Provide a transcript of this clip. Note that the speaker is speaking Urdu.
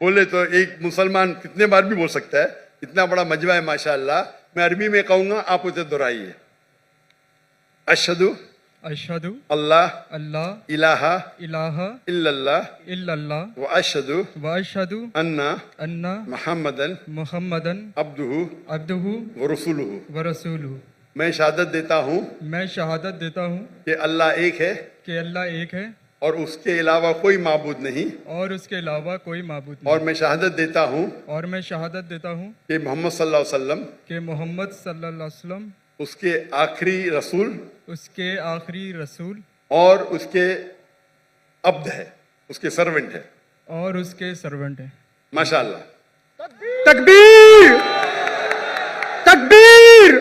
بولے تو ایک مسلمان کتنے بار بھی بول سکتا ہے, اتنا بڑا مجمع ہے ماشاءاللہ. میں عربی میں کہوں گا, آپ اسے دہرائیے. اشہدو اشہدو اللہ اللہ الہ الہ الا اللہ الا اللہ واشہدو واشہدو ان ان محمدن محمدن عبدہ عبدہ ورسولہ. ورسولہ. میں شہادت دیتا ہوں میں شہادت دیتا ہوں کہ اللہ ایک ہے کہ اللہ ایک ہے اور اس کے علاوہ کوئی معبود نہیں, اور اس کے علاوہ کوئی معبود اور نہیں. میں شہادت دیتا ہوں اور میں شہادت دیتا ہوں کہ محمد صلی اللہ علیہ وسلم کہ محمد صلی اللہ علیہ وسلم اس کے آخری رسول اس کے آخری رسول اور اس کے عبد ہے, اس کے سرونٹ ہے. اور اس کے سرونٹ ہیں. ماشاءاللہ. تکبیر تکبیر